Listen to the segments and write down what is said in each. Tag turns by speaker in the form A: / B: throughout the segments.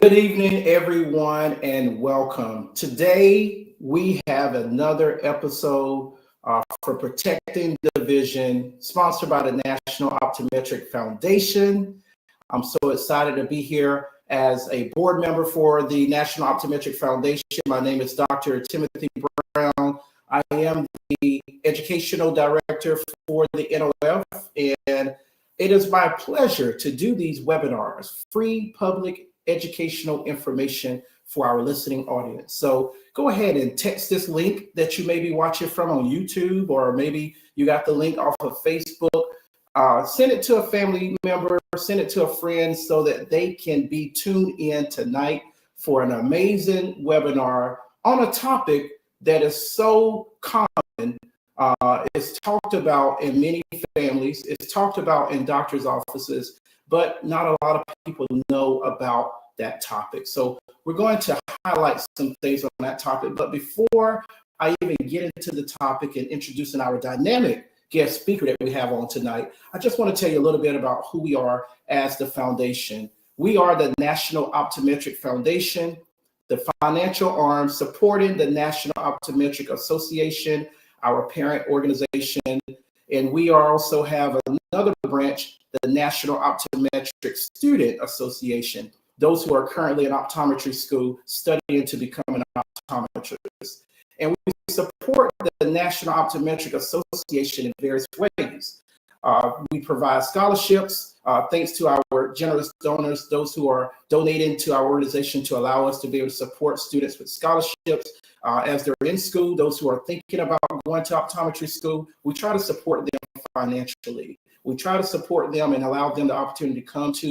A: Good evening, everyone, and welcome. Today, we have another episode for Protecting the Vision, sponsored by the National Optometric Foundation. I'm so excited to be here as a board member for the National Optometric Foundation. My name is Dr. Timothy Brown. I am the Educational Director for the NOF, and it is my pleasure to do these webinars, free public educational information for our listening audience. So go ahead and text this link that you may be watching from on YouTube, or maybe you got the link off of Facebook. Send it to a family member, send it to a friend so that they can be tuned in tonight for an amazing webinar on a topic that is so common. It's talked about in many families, it's talked about in doctors' offices, but not a lot of people know about that topic. So we're going to highlight some things on that topic. But before I even get into the topic and introducing our dynamic guest speaker that we have on tonight, I just want to tell you a little bit about who we are as the foundation. We are the National Optometric Foundation, the financial arm supporting the National Optometric Association, our parent organization, and we also have another branch, the National Optometric Student Association, those who are currently in optometry school studying to become an optometrist. And we support the National Optometric Association in various ways. We provide scholarships, thanks to our generous donors, those who are donating to our organization to allow us to be able to support students with scholarships as they're in school. Those who are thinking about going to optometry school, we try to support them financially. We try to support them and allow them the opportunity to come to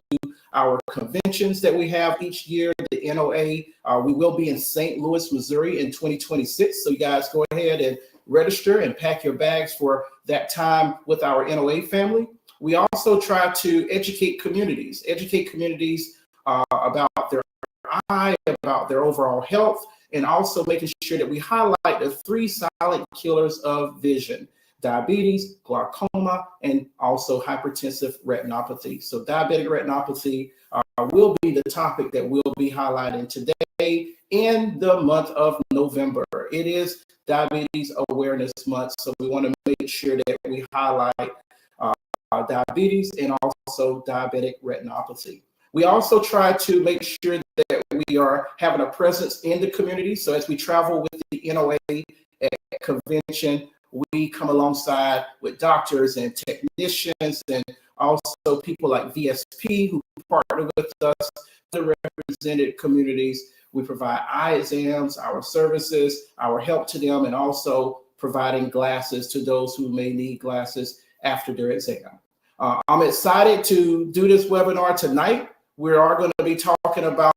A: our conventions that we have each year, the NOA. We will be in St. Louis, Missouri in 2026. So you guys go ahead and register and pack your bags for that time with our NOA family. We also try to educate communities about their eye, about their overall health, and also making sure that we highlight the 3 silent killers of vision: diabetes, glaucoma, and also hypertensive retinopathy. So diabetic retinopathy will be the topic that we'll be highlighting today in the month of November. It is Diabetes Awareness Month, so we want to make sure that we highlight diabetes and also diabetic retinopathy. We also try to make sure that we are having a presence in the community. So as we travel with the NOA at convention, we come alongside with doctors and technicians and also people like VSP who partner with us, the represented communities. We provide eye exams, our services, our help to them, and also providing glasses to those who may need glasses after their exam. I'm excited to do this webinar tonight. We are going to be talking about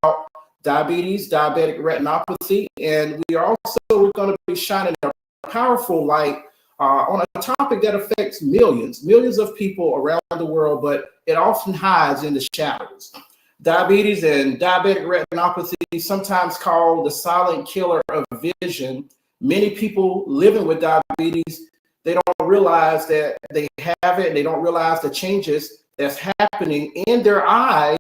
A: diabetes, diabetic retinopathy, and we are also going to be shining a powerful light on a topic that affects millions of people around the world, but it often hides in the shadows. Diabetes and diabetic retinopathy, sometimes called the silent killer of vision. Many people living with diabetes, they don't realize that they have it. They don't realize the changes that's happening in their eyes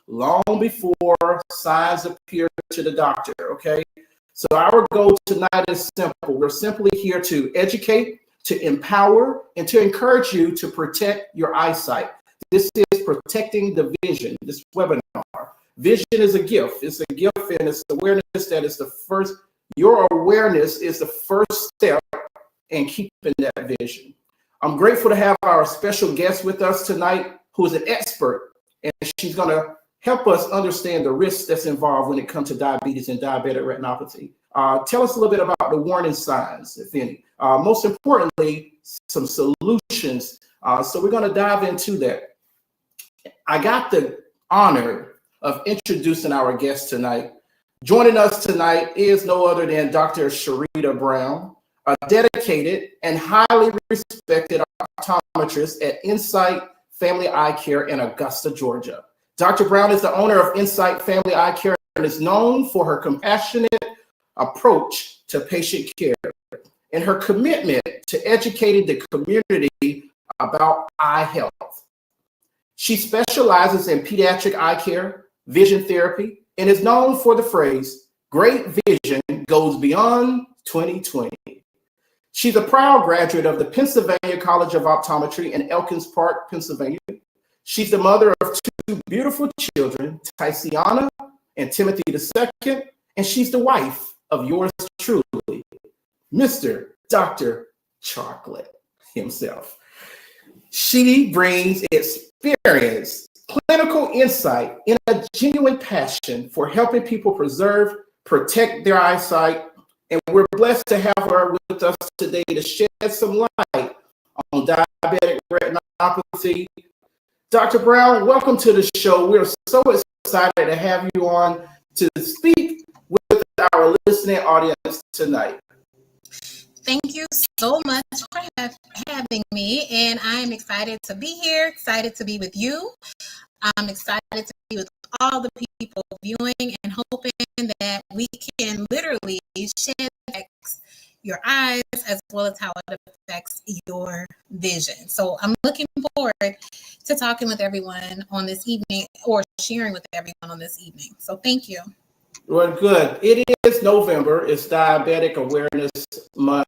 A: long before signs appear to the doctor, okay? So our goal tonight is simple. We're simply here to educate, to empower, and to encourage you to protect your eyesight. This is Protecting the Vision, this webinar. Vision is a gift. It's a gift, and it's awareness that is the first. Your awareness is the first step in keeping that vision. I'm grateful to have our special guest with us tonight, who is an expert, and she's going to help us understand the risks that's involved when it comes to diabetes and diabetic retinopathy. Tell us a little bit about the warning signs, if any. Most importantly, some solutions. So we're going to dive into that. I got the honor of introducing our guest tonight. Joining us tonight is no other than Dr. Sharita Brown, a dedicated and highly respected optometrist at Insight Family Eye Care in Augusta, Georgia. Dr. Brown is the owner of Insight Family Eye Care and is known for her compassionate approach to patient care and her commitment to educating the community about eye health. She specializes in pediatric eye care, vision therapy, and is known for the phrase, "Great vision goes beyond 2020." She's a proud graduate of the Pennsylvania College of Optometry in Elkins Park, Pennsylvania. She's the mother of two beautiful children, Tiziana and Timothy II, and she's the wife of yours truly, Mr. Dr. Chocolate himself. She brings experience, clinical insight, and a genuine passion for helping people preserve, protect their eyesight, and we're blessed to have her with us today to shed some light on diabetic retinopathy. Dr. Brown, welcome to the show. We're so excited to have you on to speak with our listening audience tonight.
B: Thank you so much for having me, and I'm excited to be here, excited to be with you. I'm excited to be with all the people viewing and hoping that we can literally shed your eyes as well as how it affects your vision. So I'm looking forward to talking with everyone on this evening or sharing with everyone on this evening. So thank you.
A: Well, good. It is November. It's Diabetic Awareness Month.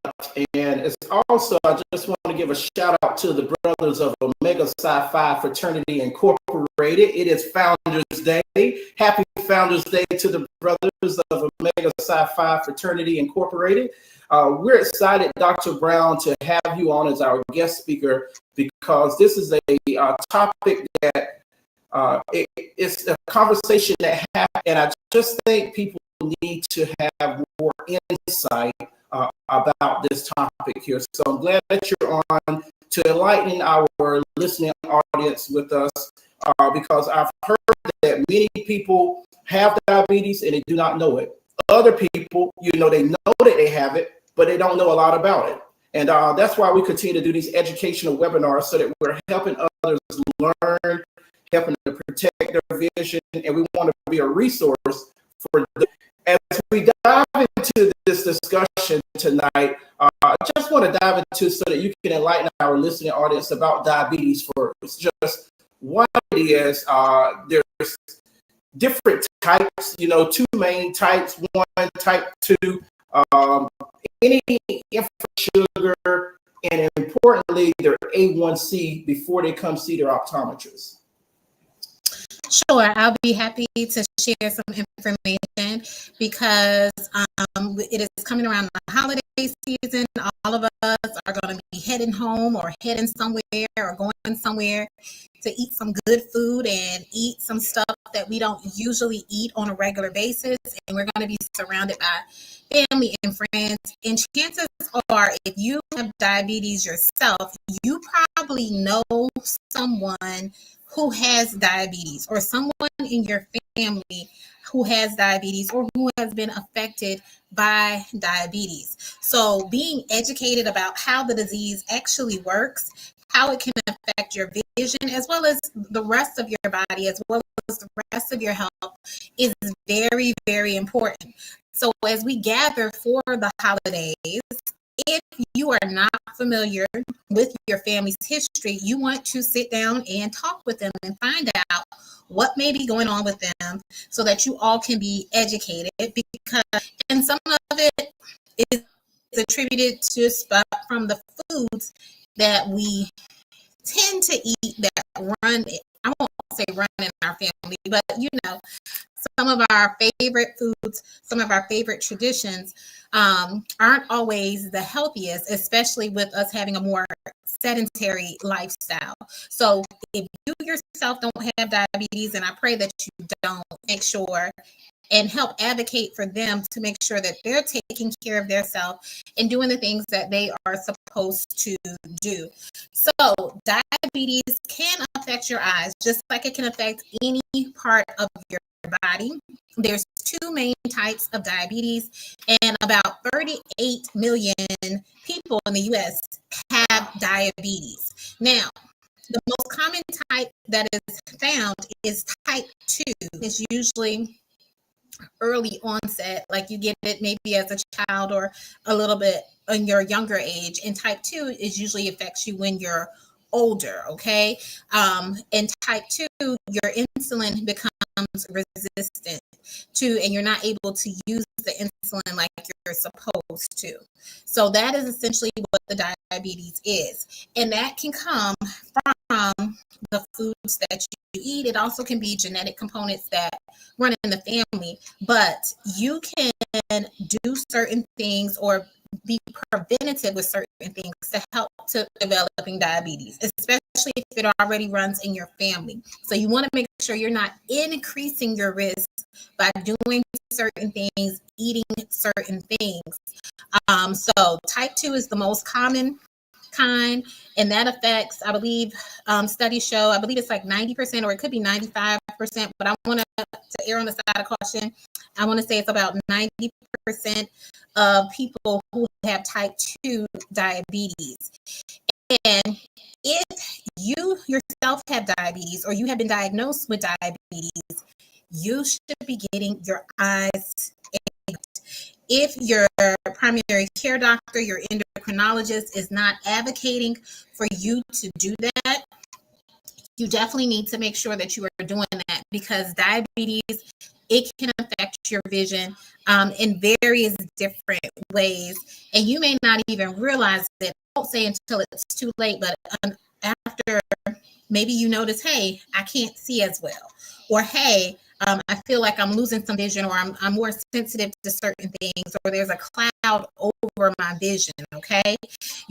A: And it's also, I just want to give a shout out to the brothers of Omega Psi Phi Fraternity Incorporated. It is Founders Day. Happy Founders Day to the brothers of Omega Psi Phi Fraternity Incorporated. We're excited, Dr. Brown, to have you on as our guest speaker because this is a topic that it's a conversation that happens, and I just think people need to have more insight about this topic here. So I'm glad that you're on to enlighten our listening audience with us because I've heard that many people have diabetes and they do not know it. Other people, they know that they have it, but they don't know a lot about it. And that's why we continue to do these educational webinars so that we're helping others learn, helping to protect their vision, and we want to be a resource for them. As we dive into this discussion tonight, I just want to dive into so that you can enlighten our listening audience about diabetes first. Just what it is. There's different types, two main types. One, type 2, any infant sugar, and importantly, their A1C before they come see their optometrist.
B: Sure, I'll be happy to share some information because it is coming around the holiday season. All of us are going to be heading home or heading somewhere or going somewhere to eat some good food and eat some stuff that we don't usually eat on a regular basis. And we're going to be surrounded by family and friends. And chances are, if you have diabetes yourself, you probably know someone who has diabetes or someone in your family who has diabetes or who has been affected by diabetes. So being educated about how the disease actually works, how it can affect your vision, as well as the rest of your body, as well as the rest of your health is very, very important. So as we gather for the holidays, if you are not familiar with your family's history, you want to sit down and talk with them and find out what may be going on with them so that you all can be educated, and some of it is attributed to from the foods that we tend to eat that run, I won't say run in our family, but some of our favorite foods, some of our favorite traditions aren't always the healthiest, especially with us having a more sedentary lifestyle. So if you yourself don't have diabetes, and I pray that you don't, make sure and help advocate for them to make sure that they're taking care of themselves and doing the things that they are supposed to do. So diabetes can affect your eyes just like it can affect any part of your body. There's two main types of diabetes, and about 38 million people in the U.S. have diabetes. Now, the most common type that is found is type 2. It's usually early onset, like you get it maybe as a child or a little bit in your younger age. And type 2 is usually affects you when you're older, okay? And type 2, your insulin becomes resistant to, and you're not able to use the insulin like you're supposed to. So that is essentially what the diabetes is. And that can come from the foods that you eat. It also can be genetic components that run in the family, but you can do certain things or be preventative with certain things to help to developing diabetes, especially if it already runs in your family. So you want to make sure you're not increasing your risk by doing certain things, eating certain things. So type 2 is the most common kind, and that affects, I believe, studies show, I believe it's like 90%, or it could be 95%, but I want to err on the side of caution. I want to say it's about 90% of people who have type 2 diabetes. And if you yourself have diabetes or you have been diagnosed with diabetes, you should be getting your eyes. If your primary care doctor, your endocrinologist is not advocating for you to do that, you definitely need to make sure that you are doing that, because diabetes, it can affect your vision in various different ways, and you may not even realize it. I won't say until it's too late, but after maybe you notice, hey, I can't see as well, or hey, I feel like I'm losing some vision, or I'm more sensitive to certain things, or there's a cloud over my vision, okay?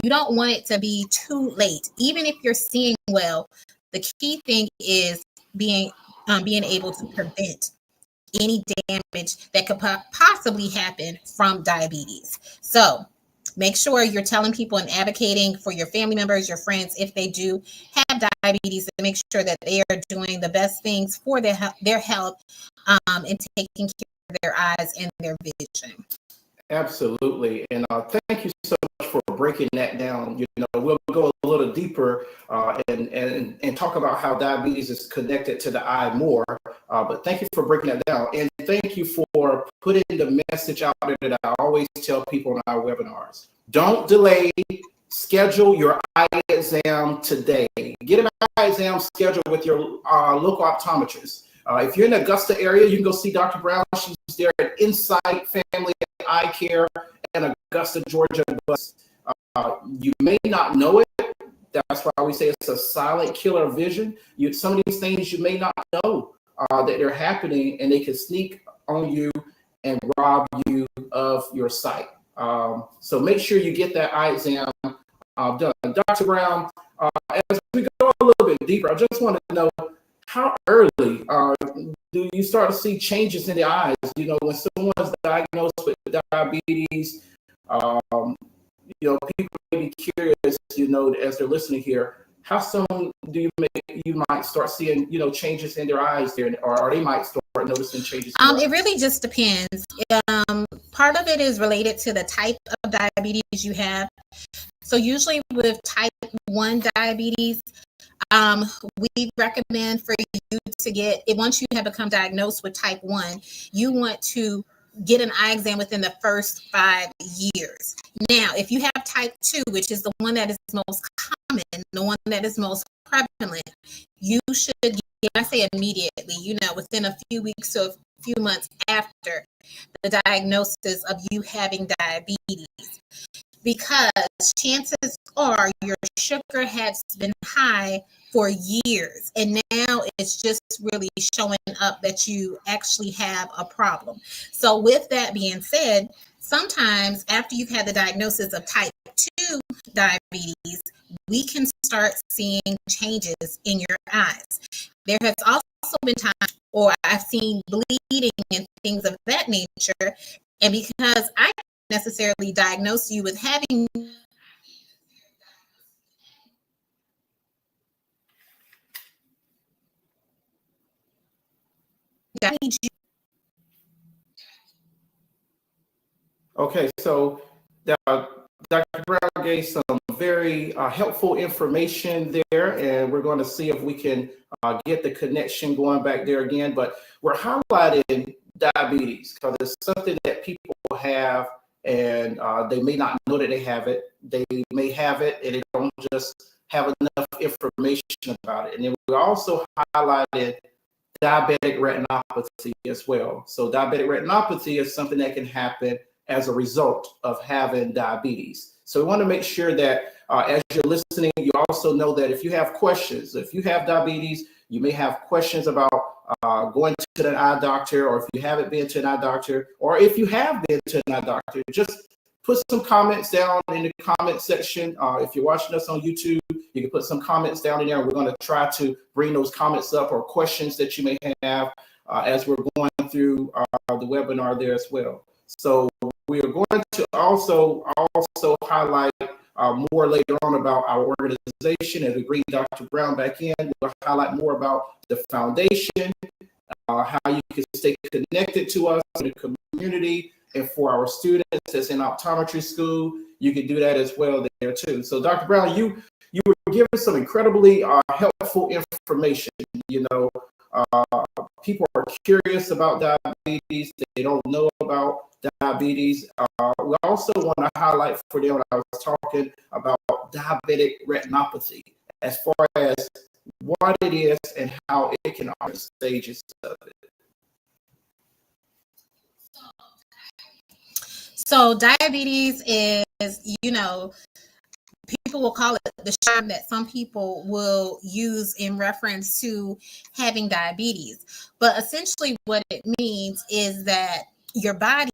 B: You don't want it to be too late. Even if you're seeing well, the key thing is being able to prevent any damage that could possibly happen from diabetes. So make sure you're telling people and advocating for your family members, your friends, if they do have diabetes, to make sure that they are doing the best things for their health and taking care of their eyes and their vision.
A: Absolutely. And thank you so much for breaking that down. You know, we'll go a little deeper and talk about how diabetes is connected to the eye more. But thank you for breaking that down. And thank you for putting the message out there that I always tell people in our webinars. Don't delay. Schedule your eye exam today. Get an eye exam scheduled with your local optometrist. If you're in the Augusta area, you can go see Dr. Brown. She's there at Insight Family Eye Care in Augusta, Georgia. But you may not know it. That's why we say it's a silent killer of vision. Some of these things you may not know that they're happening, and they can sneak on you and rob you of your sight. So make sure you get that eye exam done. Dr. Brown, as we go a little bit deeper, I just want to know, how early do you start to see changes in the eyes? You know, when someone's diagnosed with diabetes, you know, people may be curious, you know, as they're listening here, how soon do you might start seeing, you know, changes in their eyes there, or they might start noticing changes?
B: It really just depends. Part of it is related to the type of diabetes you have. So usually with type 1 diabetes, we recommend for you to get it once you have become diagnosed with type 1, you want to get an eye exam within the first 5 years. Now, if you have type 2, which is the one that is most common, the one that is most prevalent, you should get, I say immediately, you know, within a few weeks to a few months after the diagnosis of you having diabetes, because chances are your sugar has been high for years, and now it's just really showing up that you actually have a problem. So with that being said, sometimes after you've had the diagnosis of type 2 diabetes, we can start seeing changes in your eyes. There has also been times, or I've seen bleeding and things of that nature, and because I necessarily diagnose you with having diabetes.
A: Okay, so Dr. Brown gave some very helpful information there, and we're going to see if we can get the connection going back there again. But we're highlighting diabetes because it's something that people have, and they may not know that they have it. They may have it, and they don't just have enough information about it. And then we also highlighted diabetic retinopathy as well. So diabetic retinopathy is something that can happen as a result of having diabetes. So we want to make sure that as you're listening, you also know that if you have questions, if you have diabetes, you may have questions about going to an eye doctor, or if you haven't been to an eye doctor, or if you have been to an eye doctor, just put some comments down in the comment section. If you're watching us on YouTube, you can put some comments down in there. We're going to try to bring those comments up or questions that you may have as we're going through the webinar there as well. So we are going to also highlight more later on about our organization. As we bring Dr. Brown back in, we'll highlight more about the foundation, how you can stay connected to us in the community, and for our students that's in optometry school, you can do that as well there too. So Dr. Brown, you were giving some incredibly helpful information. You know, people are curious about diabetes. They don't know about diabetes. We also want to highlight for them when I was talking about diabetic retinopathy, as far as what it is and how it can are stages of it.
B: So diabetes is, you know, people will call it the term that some people will use in reference to having diabetes. But essentially what it means is that your body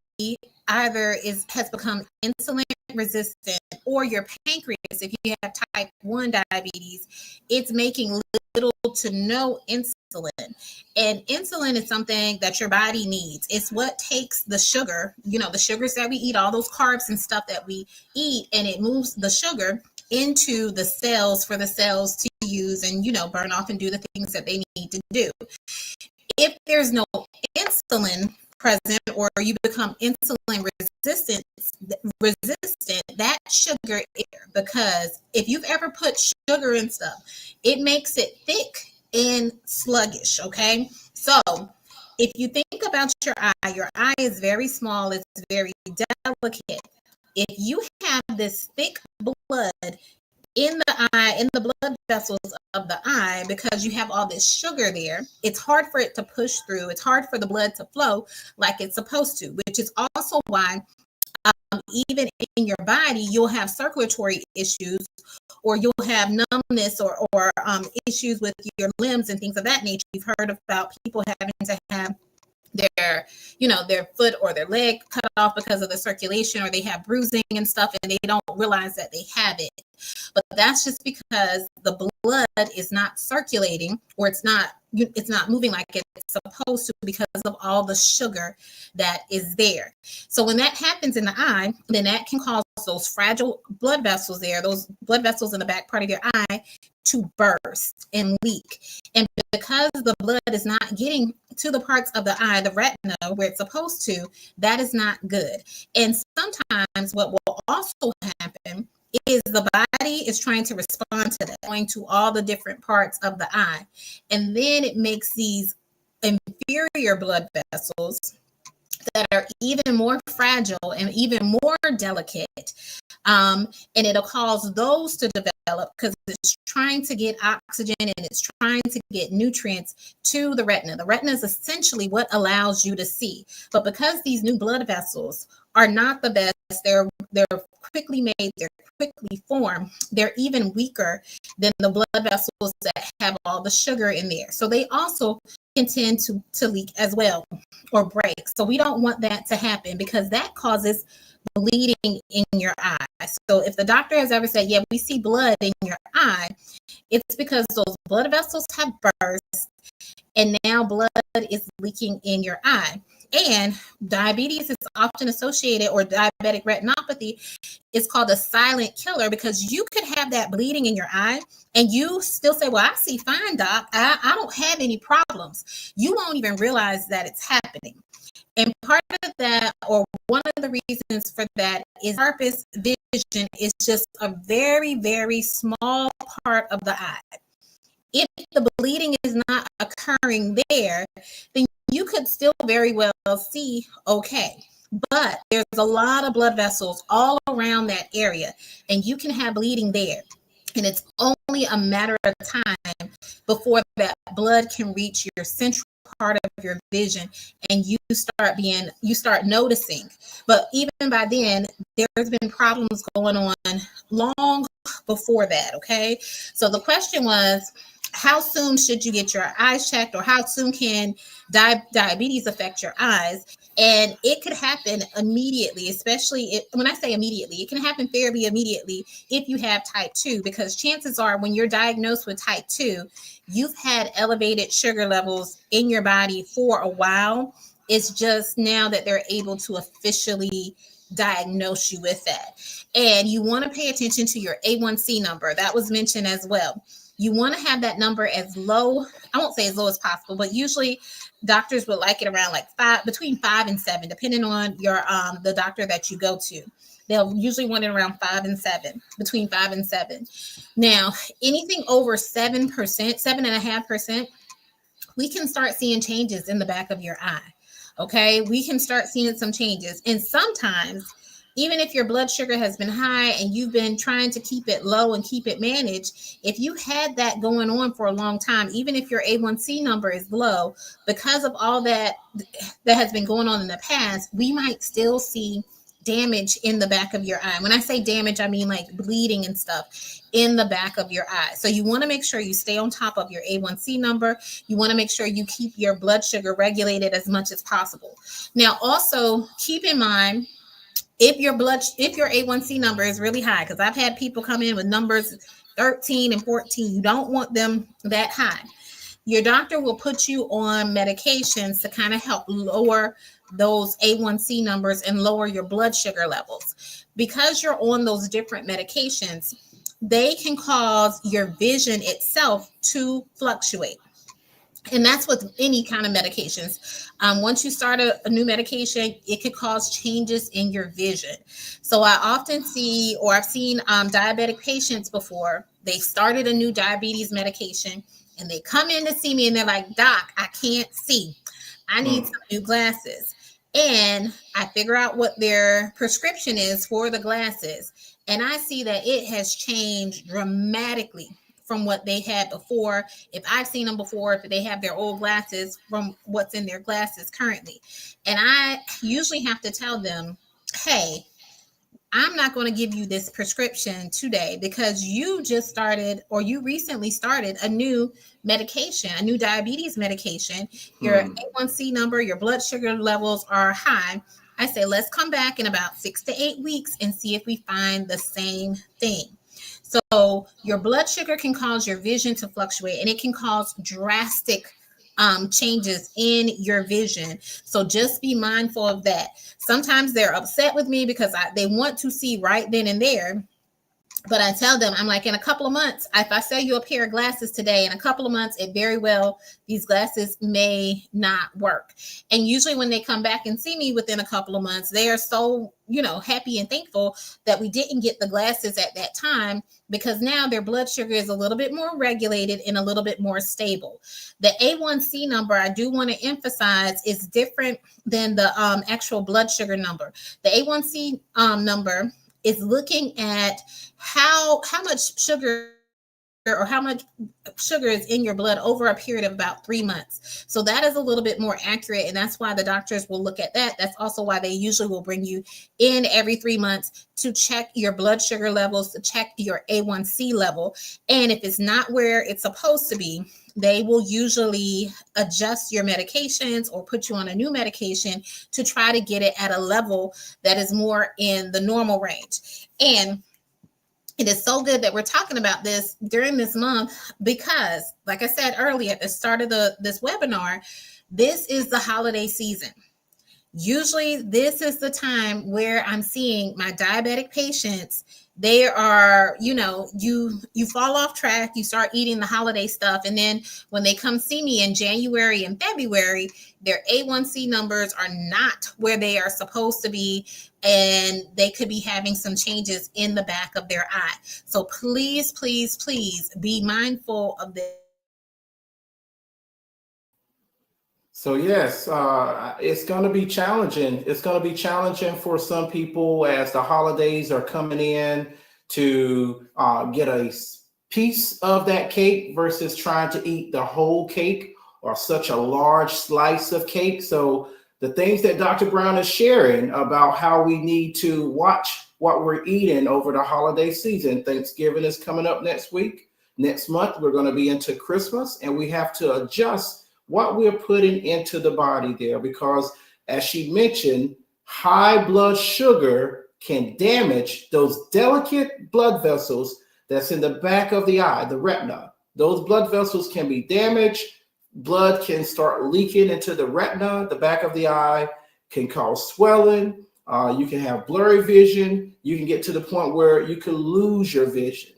B: either has become insulin resistant, or your pancreas, if you have type 1 diabetes, it's making little to no insulin. And insulin is something that your body needs. It's what takes the sugar, you know, the sugars that we eat, all those carbs and stuff that we eat, and it moves the sugar into the cells for the cells to use and, you know, burn off and do the things that they need to do. If there's no insulin present, or you become insulin resistant, that sugar, because if you've ever put sugar in stuff, it makes it thick and sluggish. Okay, so if you think about your eye is very small, it's very delicate. If you have this thick blood in the eye, in the blood vessels of the eye, because you have all this sugar there, it's hard for it to push through. It's hard for the blood to flow like it's supposed to, which is also why even in your body, you'll have circulatory issues, or you'll have numbness or issues with your limbs and things of that nature. You've heard about people having to have their foot or their leg cut off because of the circulation, or they have bruising and stuff and they don't realize that they have it. But that's just because the blood is not circulating, or it's not moving like it's supposed to, because of all the sugar that is there. So when that happens in the eye, then that can cause those fragile blood vessels there, those blood vessels in the back part of your eye, to burst and leak. And because the blood is not getting to the parts of the eye, the retina, where it's supposed to, that is not good. And sometimes what will also happen is the body is trying to respond to that, going to all the different parts of the eye. And then it makes these inferior blood vessels that are even more fragile and even more delicate. And it'll cause those to develop because it's trying to get oxygen and it's trying to get nutrients to the retina. The retina is essentially what allows you to see. But because these new blood vessels are not the best, they're quickly made, they're quickly formed, they're even weaker than the blood vessels that have all the sugar in there. So they also can tend to leak as well, or break. So we don't want that to happen, because that causes bleeding in your eye. So if the doctor has ever said, yeah, we see blood in your eye, it's because those blood vessels have burst and now blood is leaking in your eye. And diabetes is often associated, or diabetic retinopathy is called a silent killer, because you could have that bleeding in your eye and you still say, well, I see fine, doc. I don't have any problems. You won't even realize that it's happening. And part of that, or one of the reasons for that, is purpose vision is just a very, very small part of the eye. If the bleeding is not occurring there, then you could still very well see okay. But there's a lot of blood vessels all around that area, and you can have bleeding there. And it's only a matter of time before that blood can reach your central part of your vision and you start noticing. But even by then, there's been problems going on long before that. Okay, so the question was, how soon should you get your eyes checked, or how soon can diabetes affect your eyes? And it could happen immediately, especially when I say immediately, it can happen fairly immediately if you have type 2, because chances are when you're diagnosed with type 2, you've had elevated sugar levels in your body for a while. It's just now that they're able to officially diagnose you with that. And you want to pay attention to your A1C number. That was mentioned as well. You want to have that number as low, I won't say as low as possible, but usually doctors would like it around like between 5 and 7, depending on your the doctor that you go to. They'll usually want it around 5 and 7, between 5 and 7. Now, anything over 7%, 7.5%, we can start seeing changes in the back of your eye. Okay, we can start seeing some changes. And sometimes, even if your blood sugar has been high and you've been trying to keep it low and keep it managed, if you had that going on for a long time, even if your A1C number is low, because of all that has been going on in the past, we might still see damage in the back of your eye. When I say damage, I mean like bleeding and stuff in the back of your eye. So you want to make sure you stay on top of your A1C number. You want to make sure you keep your blood sugar regulated as much as possible. Now, also keep in mind, if your A1C number is really high, because I've had people come in with numbers 13 and 14, you don't want them that high. Your doctor will put you on medications to kind of help lower those A1C numbers and lower your blood sugar levels. Because you're on those different medications, they can cause your vision itself to fluctuate. And that's with any kind of medications. Once you start a new medication, it could cause changes in your vision. So I often see, or I've seen diabetic patients before, they started a new diabetes medication and they come in to see me and they're like, "Doc, I can't see. I need some new glasses." And I figure out what their prescription is for the glasses. And I see that it has changed dramatically from what they had before. If I've seen them before, if they have their old glasses from what's in their glasses currently. And I usually have to tell them, "Hey, I'm not going to give you this prescription today because you just started, or you recently started a new medication, a new diabetes medication. Your A1C number, your blood sugar levels are high. I say, let's come back in about 6 to 8 weeks and see if we find the same thing." So your blood sugar can cause your vision to fluctuate, and it can cause drastic changes in your vision. So just be mindful of that. Sometimes they're upset with me because they want to see right then and there. But I tell them, I'm like, in a couple of months, if I sell you a pair of glasses today, in a couple of months, it very well, these glasses may not work. And usually when they come back and see me within a couple of months, they are so, happy and thankful that we didn't get the glasses at that time, because now their blood sugar is a little bit more regulated and a little bit more stable. The A1C number, I do want to emphasize, is different than the actual blood sugar number. The A1C number is looking at how much sugar or how much sugar is in your blood over a period of about 3 months. So that is a little bit more accurate, and that's why the doctors will look at that. That's also why they usually will bring you in every 3 months to check your blood sugar levels, to check your A1C level. And if it's not where it's supposed to be, they will usually adjust your medications or put you on a new medication to try to get it at a level that is more in the normal range. And it is so good that we're talking about this during this month because, like I said earlier at the start of this webinar, this is the holiday season. Usually this is the time where I'm seeing my diabetic patients. They are, you fall off track, you start eating the holiday stuff. And then when they come see me in January and February, their A1C numbers are not where they are supposed to be. And they could be having some changes in the back of their eye. So please, please, please be mindful of this.
A: So yes, it's going to be challenging. It's going to be challenging for some people as the holidays are coming in to get a piece of that cake versus trying to eat the whole cake or such a large slice of cake. So the things that Dr. Brown is sharing about how we need to watch what we're eating over the holiday season. Thanksgiving is coming up next week. Next month, we're going to be into Christmas, and we have to adjust what we're putting into the body there because, as she mentioned, high blood sugar can damage those delicate blood vessels that's in the back of the eye, the retina. Those blood vessels can be damaged. Blood can start leaking into the retina, the back of the eye, can cause swelling. You can have blurry vision. You can get to the point where you can lose your vision.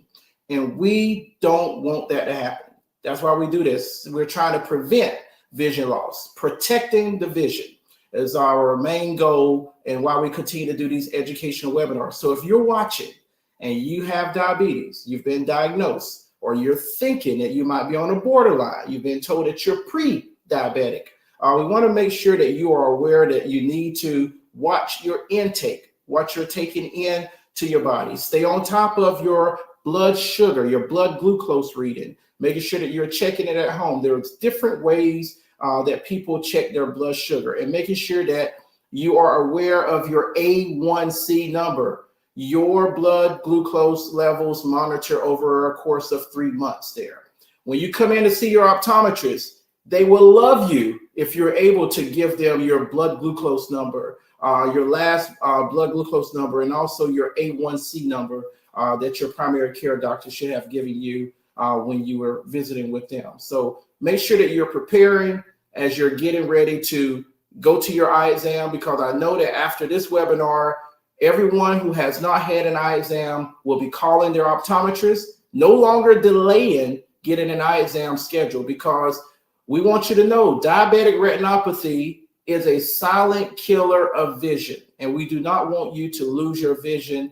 A: And we don't want that to happen. That's why we do this. We're trying to prevent vision loss. Protecting the vision is our main goal and why we continue to do these educational webinars. So if you're watching and you have diabetes, you've been diagnosed, or you're thinking that you might be on a borderline, you've been told that you're pre-diabetic, we want to make sure that you are aware that you need to watch your intake, what you're taking in to your body. Stay on top of your blood sugar, your blood glucose reading, making sure that you're checking it at home. There's different ways that people check their blood sugar, and making sure that you are aware of your A1C number. Your blood glucose levels monitor over a course of 3 months there. When you come in to see your optometrist, they will love you if you're able to give them your blood glucose number, your last blood glucose number, and also your A1C number that your primary care doctor should have given you when you were visiting with them. So make sure that you're preparing as you're getting ready to go to your eye exam, because I know that after this webinar, everyone who has not had an eye exam will be calling their optometrist, no longer delaying getting an eye exam scheduled, because we want you to know diabetic retinopathy is a silent killer of vision, and we do not want you to lose your vision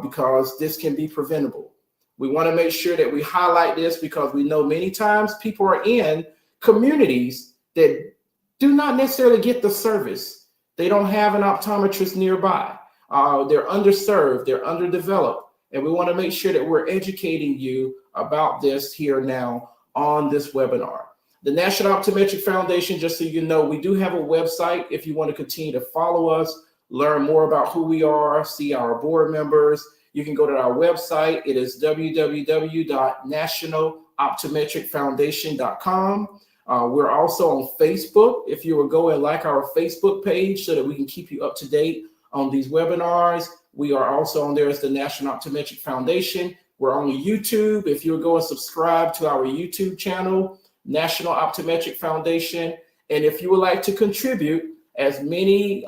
A: because this can be preventable. We want to make sure that we highlight this because we know many times people are in communities that do not necessarily get the service. They don't have an optometrist nearby. They're underserved, they're underdeveloped, and we want to make sure that we're educating you about this here now on this webinar. The National Optometric Foundation, just so you know, we do have a website if you want to continue to follow us, learn more about who we are, see our board members. You can go to our website. It is www.nationaloptometricfoundation.com. We're also on Facebook. If you will go and like our Facebook page so that we can keep you up to date on these webinars. We are also on there as the National Optometric Foundation. We're on YouTube. If you will go and subscribe to our YouTube channel, National Optometric Foundation. And if you would like to contribute, as many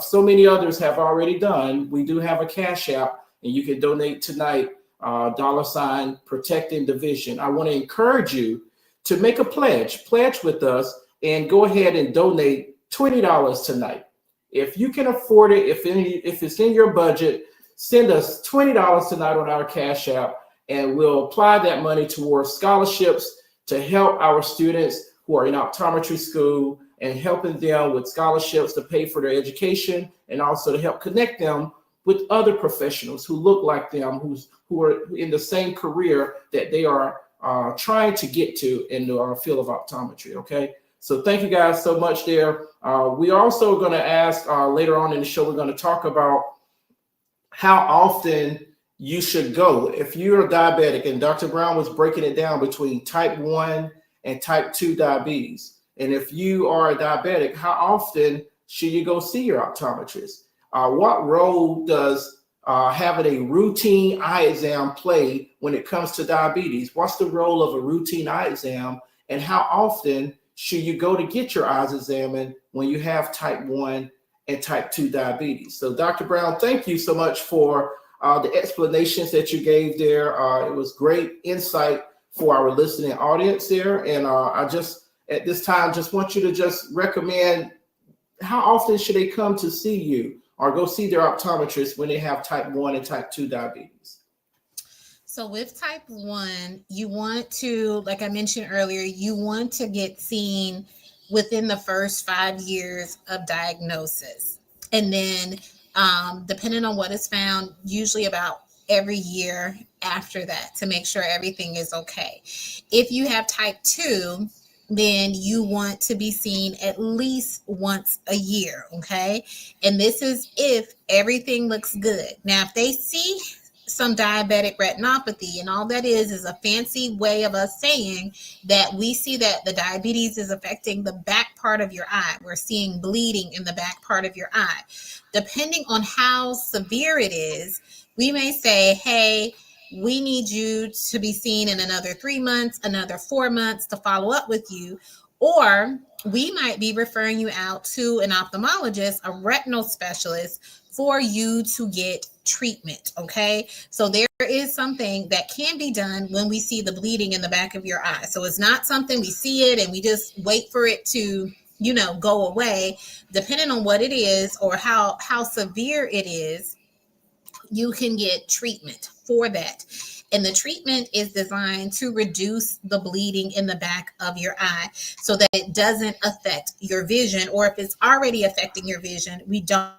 A: so many others have already done, we do have a Cash App, and you can donate tonight, $ Protecting the Vision. I want to encourage you to make a pledge with us, and go ahead and donate $20 tonight. If you can afford it, if it's in your budget, send us $20 tonight on our Cash App, and we'll apply that money towards scholarships to help our students who are in optometry school, and helping them with scholarships to pay for their education, and also to help connect them with other professionals who look like them, who are in the same career that they are trying to get to in the field of optometry. Okay, so thank you guys so much there. We are also going to ask later on in the show, we're going to talk about how often you should go if you're a diabetic, and Dr. Brown was breaking it down between type 1 and type 2 diabetes. And if you are a diabetic, how often should you go see your optometrist? What role does having a routine eye exam play when it comes to diabetes? What's the role of a routine eye exam, and how often should you go to get your eyes examined when you have type 1 and type 2 diabetes? So Dr. Brown, thank you so much for the explanations that you gave there. It was great insight for our listening audience there. And I just, at this time, just want you to just recommend how often should they come to see you or go see their optometrist when they have type 1 and type 2 diabetes?
B: So with type 1, you want to, like I mentioned earlier, you want to get seen within the first 5 years of diagnosis. And then depending on what is found, usually about every year after that to make sure everything is okay. If you have type 2, then you want to be seen at least once a year, okay? And this is if everything looks good. Now, if they see some diabetic retinopathy, and all that is a fancy way of us saying that we see that the diabetes is affecting the back part of your eye. We're seeing bleeding in the back part of your eye. Depending on how severe it is, we may say, hey, we need you to be seen in another 3 months, another 4 months to follow up with you. Or we might be referring you out to an ophthalmologist, a retinal specialist, for you to get treatment. Okay. So there is something that can be done when we see the bleeding in the back of your eye. So it's not something we see it and we just wait for it to, go away. Depending on what it is or how severe it is, you can get treatment for that. And the treatment is designed to reduce the bleeding in the back of your eye so that it doesn't affect your vision, or if it's already affecting your vision, we don't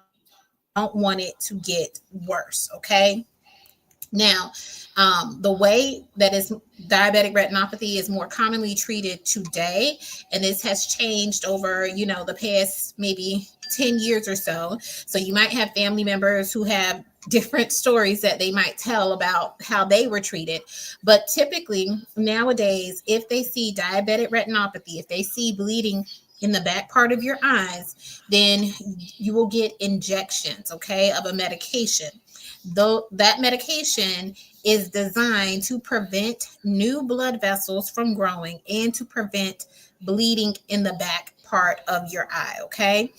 B: want it to get worse. Okay. Now, the way that is diabetic retinopathy is more commonly treated today, and this has changed over, the past maybe 10 years or so. So you might have family members who have different stories that they might tell about how they were treated. But typically nowadays, if they see diabetic retinopathy, if they see bleeding in the back part of your eyes, then you will get injections, okay, of a medication. Though that medication is designed to prevent new blood vessels from growing and to prevent bleeding in the back part of your eye. Okay.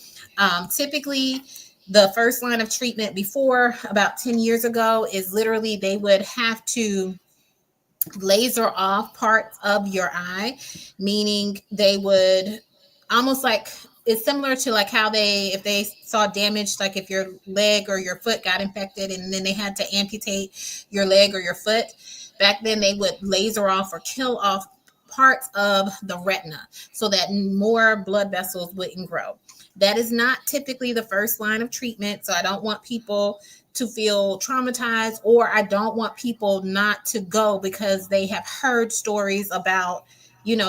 B: Typically, the first line of treatment before about 10 years ago is literally they would have to laser off parts of your eye, meaning they would almost like, it's similar to like how if they saw damage, like if your leg or your foot got infected and then they had to amputate your leg or your foot. Back then they would laser off or kill off parts of the retina so that more blood vessels wouldn't grow. That is not typically the first line of treatment. So I don't want people to feel traumatized, or I don't want people not to go because they have heard stories about,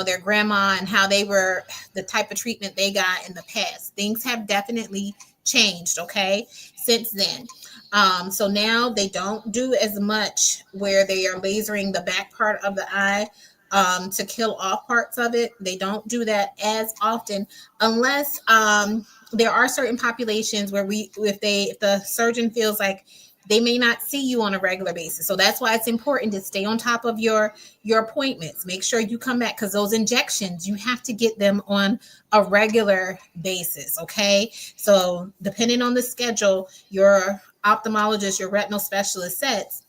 B: their grandma and how they were, the type of treatment they got in the past. Things have definitely changed, okay, since then. So now they don't do as much where they are lasering the back part of the eye to kill off parts of it. They don't do that as often unless there are certain populations where if the surgeon feels like they may not see you on a regular basis. So that's why it's important to stay on top of your appointments. Make sure you come back, because those injections, you have to get them on a regular basis. Okay. So depending on the schedule your ophthalmologist, your retinal specialist sets,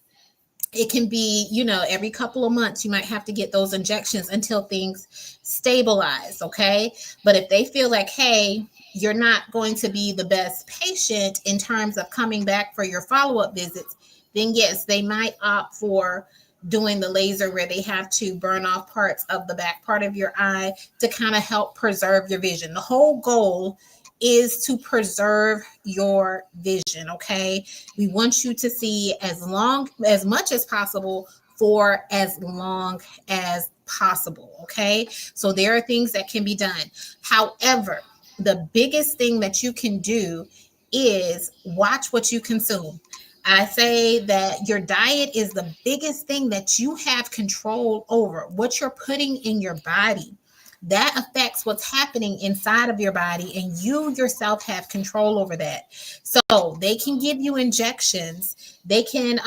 B: it can be, every couple of months, you might have to get those injections until things stabilize. Okay. But if they feel like, hey, you're not going to be the best patient in terms of coming back for your follow-up visits, then yes, they might opt for doing the laser where they have to burn off parts of the back part of your eye to kind of help preserve your vision. The whole goal is to preserve your vision. Okay. We want you to see as much as possible for as long as possible. Okay. So there are things that can be done. However, the biggest thing that you can do is watch what you consume. I say that your diet is the biggest thing that you have control over. What you're putting in your body, that affects what's happening inside of your body, and you yourself have control over that. So they can give you injections. They can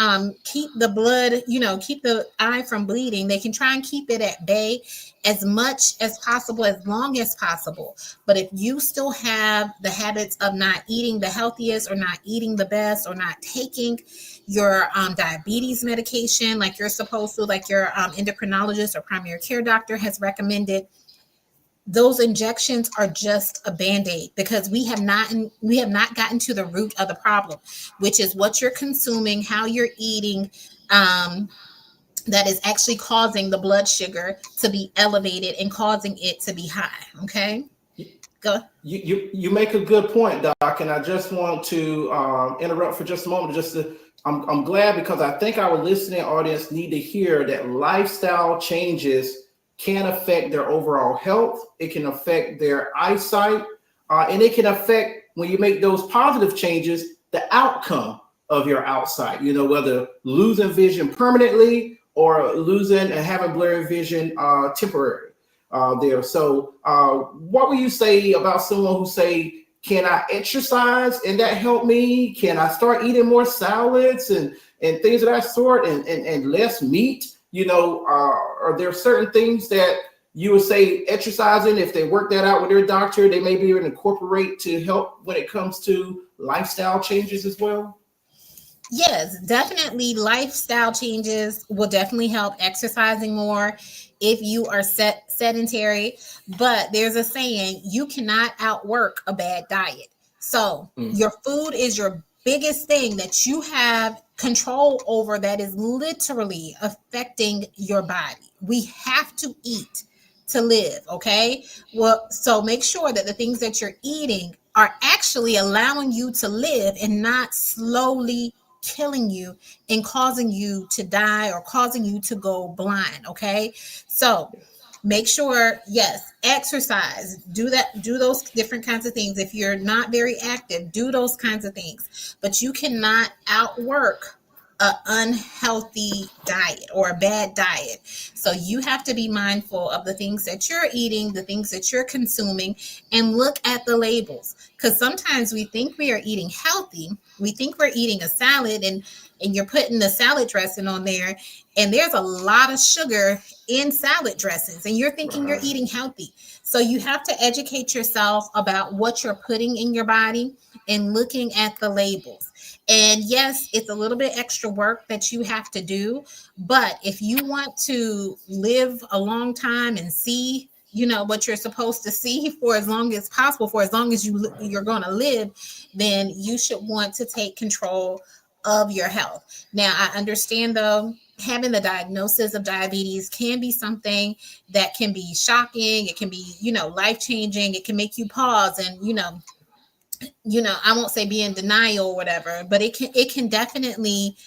B: keep the blood, keep the eye from bleeding. They can try and keep it at bay as much as possible, as long as possible. But if you still have the habits of not eating the healthiest, or not eating the best, or not taking your diabetes medication like you're supposed to, like your endocrinologist or primary care doctor has recommended, those injections are just a Band-Aid, because we have not gotten to the root of the problem, which is what you're consuming, how you're eating, that is actually causing the blood sugar to be elevated and causing it to be high. Okay. Go.
A: You make a good point, Doc, and I just want to interrupt for just a moment just to I'm glad, because I think our listening audience need to hear that lifestyle changes can affect their overall health. It can affect their eyesight, and it can affect, when you make those positive changes, the outcome of your outside. You know, whether losing vision permanently or losing and having blurry vision temporary there. So what would you say about someone who say, can I exercise and that help me? Can I start eating more salads and things of that sort, and less meat? You know, are there certain things that you would say exercising, if they work that out with their doctor, they may be able to incorporate to help when it comes to lifestyle changes as well?
B: Yes, definitely. Lifestyle changes will definitely help. Exercising more if you are sedentary. But there's a saying, you cannot outwork a bad diet. So your food is your biggest thing that you have control over, that is literally affecting your body. We have to eat to live, okay? Well, so make sure that the things that you're eating are actually allowing you to live and not slowly killing you and causing you to die or causing you to go blind, okay? So make sure, yes, exercise, do those different kinds of things. If you're not very active, do those kinds of things, but you cannot outwork an unhealthy diet or a bad diet. So you have to be mindful of the things that you're eating, the things that you're consuming, and look at the labels. Because sometimes we think we are eating healthy. We think we're eating a salad, and you're putting the salad dressing on there, and there's a lot of sugar in salad dressings, and you're thinking you're eating healthy. So you have to educate yourself about what you're putting in your body and looking at the labels. And yes, it's a little bit extra work that you have to do, but if you want to live a long time and see, you know, what you're supposed to see for as long as possible, for as long as you're going to live, then you should want to take control of your health. Now, I understand, though, having the diagnosis of diabetes can be something that can be shocking. It can be, you know, life-changing. It can make you pause and, I won't say be in denial or whatever, but it can definitely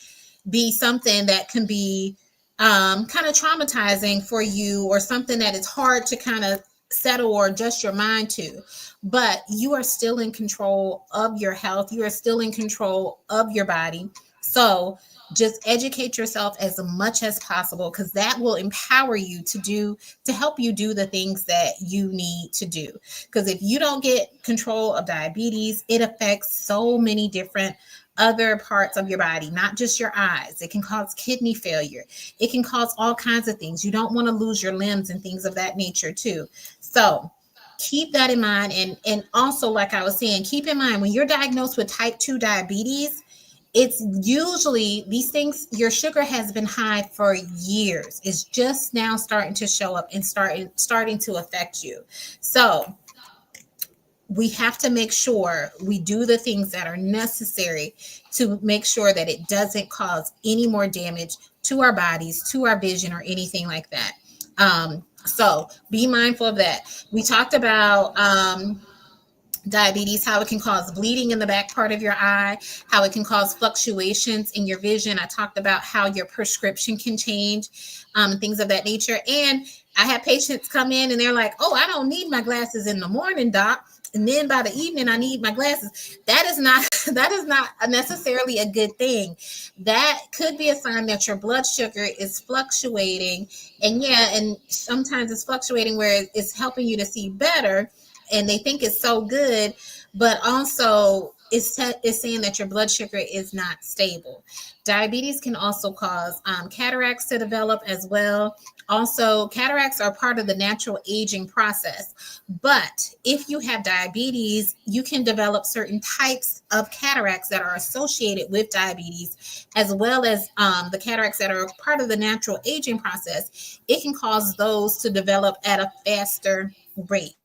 B: be something that can be kind of traumatizing for you, or something that is hard to kind of settle or adjust your mind to. But you are still in control of your health. You are still in control of your body. So just educate yourself as much as possible, because that will empower you to help you do the things that you need to do. Because if you don't get control of diabetes, it affects so many different other parts of your body, not just your eyes. It can cause kidney failure. It can cause all kinds of things. You don't want to lose your limbs and things of that nature too. So keep that in mind. And also, like I was saying, keep in mind when you're diagnosed with type 2 diabetes, it's usually these things, your sugar has been high for years. It's just now starting to show up and starting to affect you. So we have to make sure we do the things that are necessary to make sure that it doesn't cause any more damage to our bodies, to our vision, or anything like that. So be mindful of that. We talked about diabetes, how it can cause bleeding in the back part of your eye, how it can cause fluctuations in your vision. I talked about how your prescription can change, things of that nature. And I have patients come in and they're like, oh, I don't need my glasses in the morning, doc, and then by the evening I need my glasses. That is not necessarily a good thing. That could be a sign that your blood sugar is fluctuating. And sometimes it's fluctuating where it's helping you to see better, and they think it's so good, but also it's saying that your blood sugar is not stable. Diabetes can also cause cataracts to develop as well. Also, cataracts are part of the natural aging process. But if you have diabetes, you can develop certain types of cataracts that are associated with diabetes, as well as the cataracts that are part of the natural aging process. It can cause those to develop at a faster rate.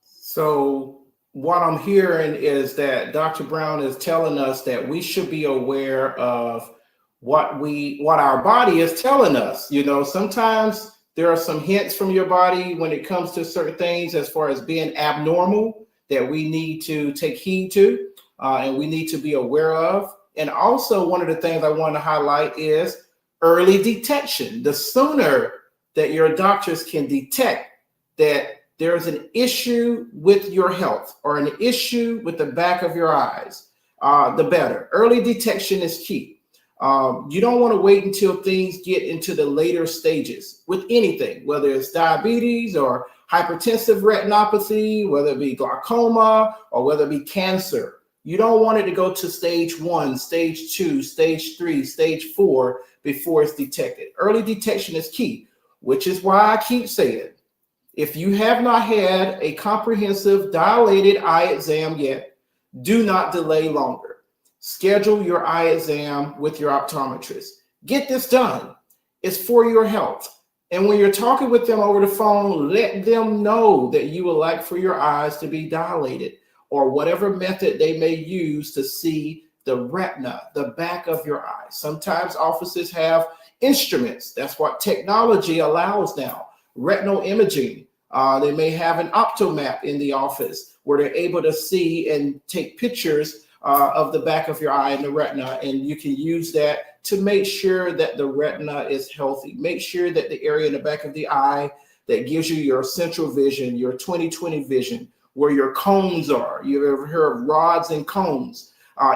A: So what I'm hearing is that Dr. Brown is telling us that we should be aware of what our body is telling us. You know, sometimes there are some hints from your body when it comes to certain things as far as being abnormal that we need to take heed to, and we need to be aware of. And also one of the things I want to highlight is early detection. The sooner that your doctors can detect that there's an issue with your health or an issue with the back of your eyes, the better. Early detection is key. You don't want to wait until things get into the later stages with anything, whether it's diabetes or hypertensive retinopathy, whether it be glaucoma or whether it be cancer. You don't want it to go to stage 1, stage 2, stage 3, stage 4 before it's detected. Early detection is key, which is why I keep saying, if you have not had a comprehensive dilated eye exam yet, do not delay longer. Schedule your eye exam with your optometrist. Get this done. It's for your health. And when you're talking with them over the phone, let them know that you would like for your eyes to be dilated or whatever method they may use to see the retina, the back of your eye. Sometimes offices have instruments. That's what technology allows now. Retinal imaging. They may have an optomap in the office where they're able to see and take pictures of the back of your eye and the retina, and you can use that to make sure that the retina is healthy. Make sure that the area in the back of the eye that gives you your central vision, your 20/20 vision, where your cones are. You've ever heard of rods and cones?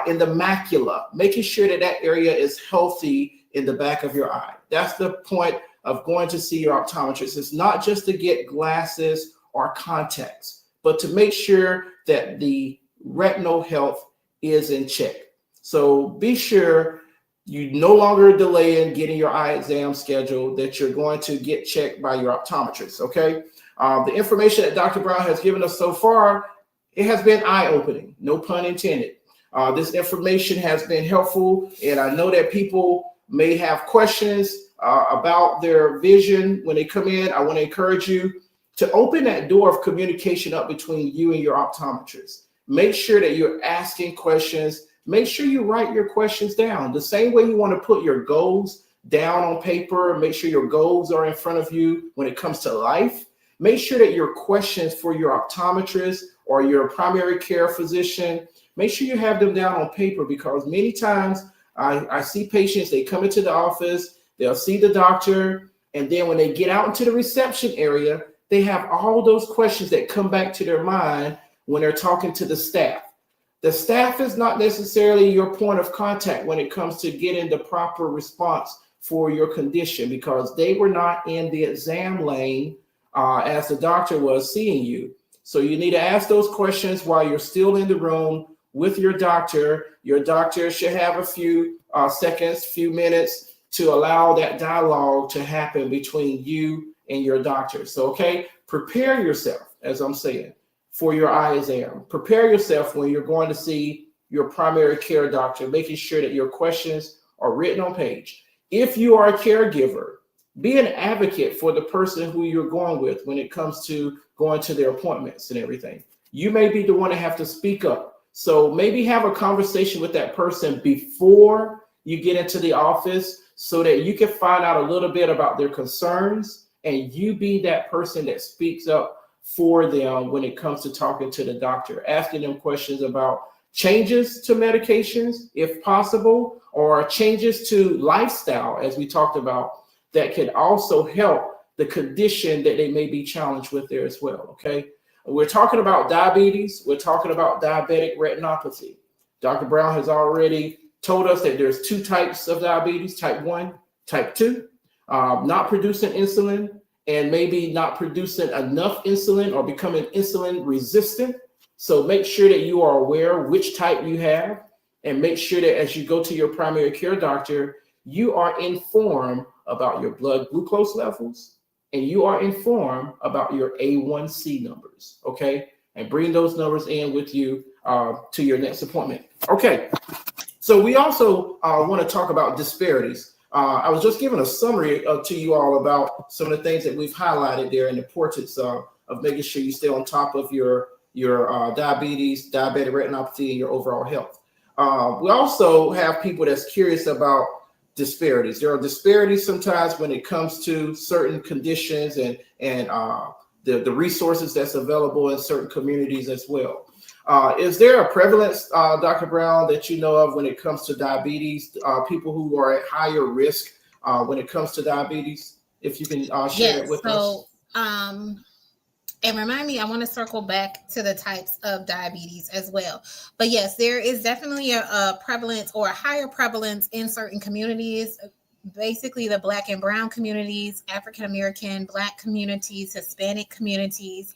A: In the macula, making sure that that area is healthy in the back of your eye. That's the point of going to see your optometrist. It's not just to get glasses or contacts, but to make sure that the retinal health is in check. So be sure you no longer delay in getting your eye exam scheduled, that you're going to get checked by your optometrist, okay? The information that Dr. Brown has given us so far, it has been eye-opening, no pun intended. This information has been helpful, and I know that people may have questions about their vision when they come in. I want to encourage you to open that door of communication up between you and your optometrist. Make sure that you're asking questions. Make sure you write your questions down. The same way you want to put your goals down on paper, make sure your goals are in front of you when it comes to life. Make sure that your questions for your optometrist or your primary care physician, make sure you have them down on paper, because many times I see patients, they come into the office, they'll see the doctor, and then when they get out into the reception area, they have all those questions that come back to their mind when they're talking to the staff. The staff is not necessarily your point of contact when it comes to getting the proper response for your condition, because they were not in the exam lane as the doctor was seeing you. So you need to ask those questions while you're still in the room with your doctor. Your doctor should have a few seconds, few minutes to allow that dialogue to happen between you and your doctor. So, okay, prepare yourself, as I'm saying, for your eye exam. Prepare yourself when you're going to see your primary care doctor, making sure that your questions are written on page. If you are a caregiver, be an advocate for the person who you're going with when it comes to going to their appointments and everything. You may be the one to have to speak up. So maybe have a conversation with that person before you get into the office so that you can find out a little bit about their concerns, and you be that person that speaks up for them when it comes to talking to the doctor, asking them questions about changes to medications, if possible, or changes to lifestyle, as we talked about, that could also help the condition that they may be challenged with there as well, okay? We're talking about diabetes. We're talking about diabetic retinopathy. Dr. Brown has already told us that there's 2 types of diabetes, type 1, type 2, not producing insulin, and maybe not producing enough insulin or becoming insulin resistant. So make sure that you are aware which type you have, and make sure that as you go to your primary care doctor, you are informed about your blood glucose levels, and you are informed about your A1C numbers, okay? And bring those numbers in with you to your next appointment. Okay, so we also want to talk about disparities. I was just giving a summary to you all about some of the things that we've highlighted there, and the importance of making sure you stay on top of your diabetes, diabetic retinopathy, and your overall health. We also have people that's curious about disparities. There are disparities sometimes when it comes to certain conditions and the resources that's available in certain communities as well. Is there a prevalence, Dr. Brown, that you know of when it comes to diabetes? People who are at higher risk when it comes to diabetes? If you can share that
B: Yes.
A: with us.
B: And remind me, I want to circle back to the types of diabetes as well. But yes, there is definitely a prevalence or a higher prevalence in certain communities, basically the Black and Brown communities, African American, Black communities, Hispanic communities,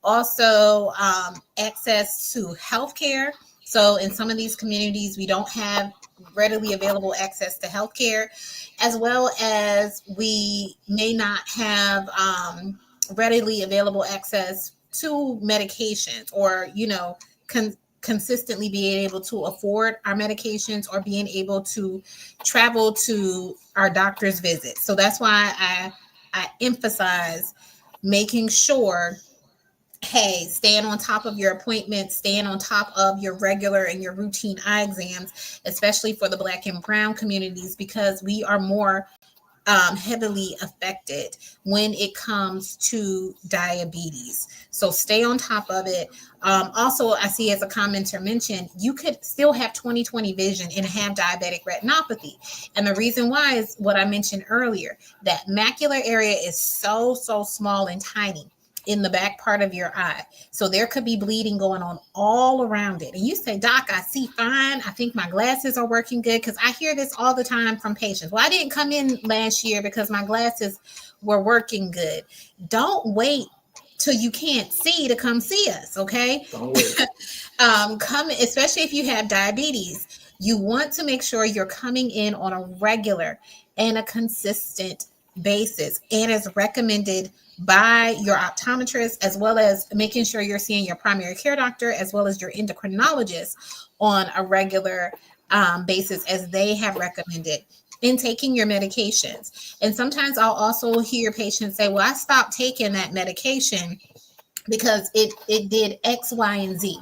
B: also access to healthcare. So in some of these communities, we don't have readily available access to healthcare, as well as we may not have readily available access to medications, or consistently being able to afford our medications, or being able to travel to our doctor's visits. So that's why I emphasize making sure, hey, staying on top of your appointments, staying on top of your regular and your routine eye exams, especially for the Black and Brown communities, because we are more heavily affected when it comes to diabetes. So stay on top of it. Also, I see as a commenter mentioned, you could still have 20/20 vision and have diabetic retinopathy. And the reason why is what I mentioned earlier, that macular area is so small and tiny in the back part of your eye. So there could be bleeding going on all around it. And you say, Doc, I see fine. I think my glasses are working good. Because I hear this all the time from patients. Well, I didn't come in last year because my glasses were working good. Don't wait till you can't see to come see us, okay?
A: Don't wait.
B: Come, especially if you have diabetes. You want to make sure you're coming in on a regular and a consistent basis, and as recommended by your optometrist, as well as making sure you're seeing your primary care doctor as well as your endocrinologist on a regular basis, as they have recommended, in taking your medications. And sometimes I'll also hear patients say, well, I stopped taking that medication because it did X, Y, and Z.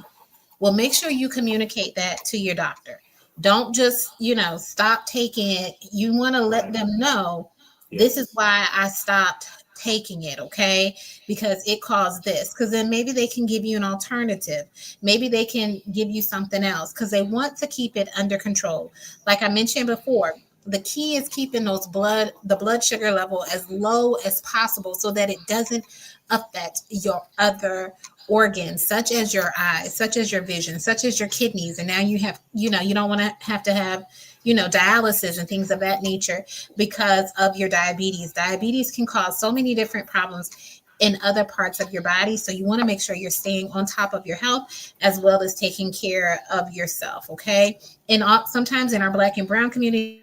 B: Well, make sure you communicate that to your doctor. Don't just, stop taking it. You want to let them know, this is why I stopped taking it, okay? Because it caused this. Because then maybe they can give you an alternative. Maybe they can give you something else, because they want to keep it under control. Like I mentioned before, the key is keeping the blood sugar level as low as possible, so that it doesn't affect your other organs, such as your eyes, such as your vision, such as your kidneys. And now you have, you don't want to have dialysis and things of that nature because of your diabetes. Diabetes can cause so many different problems in other parts of your body. So you want to make sure you're staying on top of your health, as well as taking care of yourself. Okay. And sometimes in our Black and Brown communities,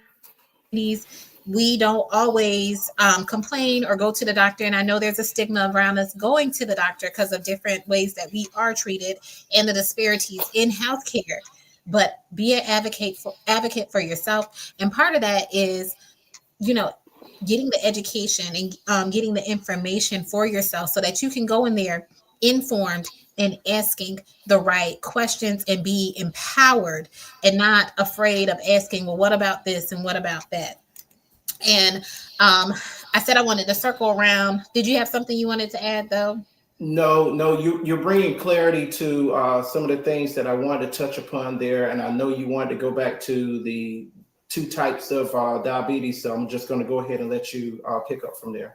B: we don't always complain or go to the doctor. And I know there's a stigma around us going to the doctor because of different ways that we are treated and the disparities in healthcare. But be an advocate for yourself. And part of that is, getting the education and getting the information for yourself, so that you can go in there informed and asking the right questions and be empowered, and not afraid of asking, well, what about this and what about that? And I said I wanted to circle around. Did you have something you wanted to add, though?
A: No, you're bringing clarity to some of the things that I wanted to touch upon there, and I know you wanted to go back to the two types of diabetes, so I'm just going to go ahead and let you pick up from there.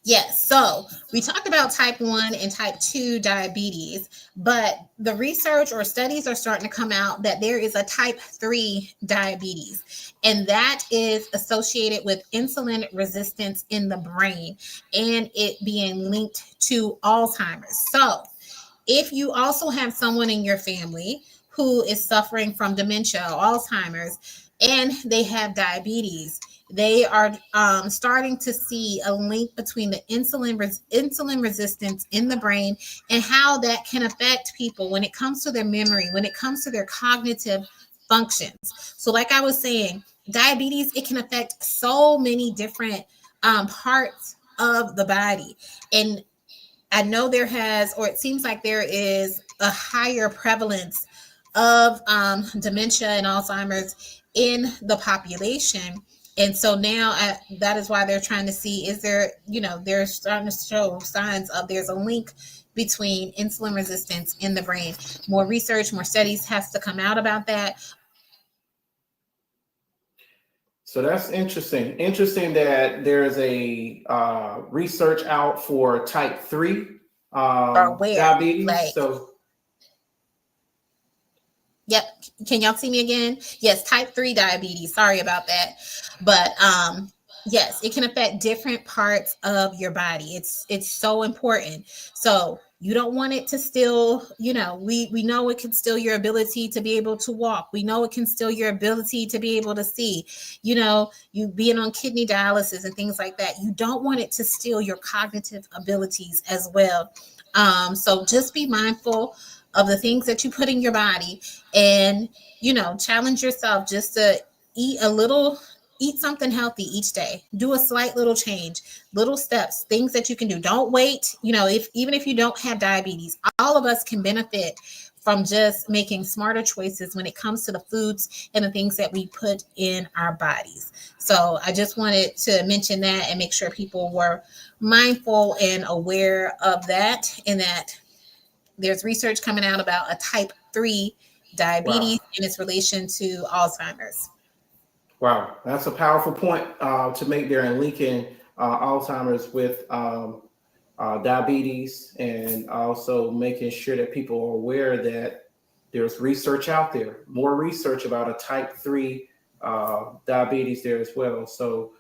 B: Yes. So we talked about type 1 and type 2 diabetes, but the research or studies are starting to come out that there is a type 3 diabetes, and that is associated with insulin resistance in the brain and it being linked to Alzheimer's. So if you also have someone in your family who is suffering from dementia or Alzheimer's, and they have diabetes, they are starting to see a link between the insulin resistance in the brain and how that can affect people when it comes to their memory, when it comes to their cognitive functions. So like I was saying, diabetes, it can affect so many different parts of the body. And I know there has, or it seems like there is a higher prevalence of dementia and Alzheimer's in the population. And so now that is why they're trying to see, is there, they're starting to show signs of there's a link between insulin resistance in the brain. More research, more studies has to come out about that.
A: So that's interesting. Interesting that there's a research out for type 3
B: Or where,
A: diabetes.
B: like,
A: So,
B: yep. Can y'all see me again? Yes, type 3 diabetes. Sorry about that. But yes, it can affect different parts of your body. It's so important. So you don't want it to steal, we know it can steal your ability to be able to walk. We know it can steal your ability to be able to see, you being on kidney dialysis and things like that. You don't want it to steal your cognitive abilities as well. So just be mindful of the things that you put in your body, and challenge yourself just to eat something healthy each day. Do a slight little change, little steps, things that you can do. Don't wait. If even if you don't have diabetes, all of us can benefit from just making smarter choices when it comes to the foods and the things that we put in our bodies. So I just wanted to mention that and make sure people were mindful and aware of that, and that there's research coming out about a type 3
A: wow.
B: diabetes and its relation to Alzheimer's.
A: Wow, that's a powerful point to make there in linking Alzheimer's with diabetes, and also making sure that people are aware that there's research out there, more research about a type 3 diabetes there as well. So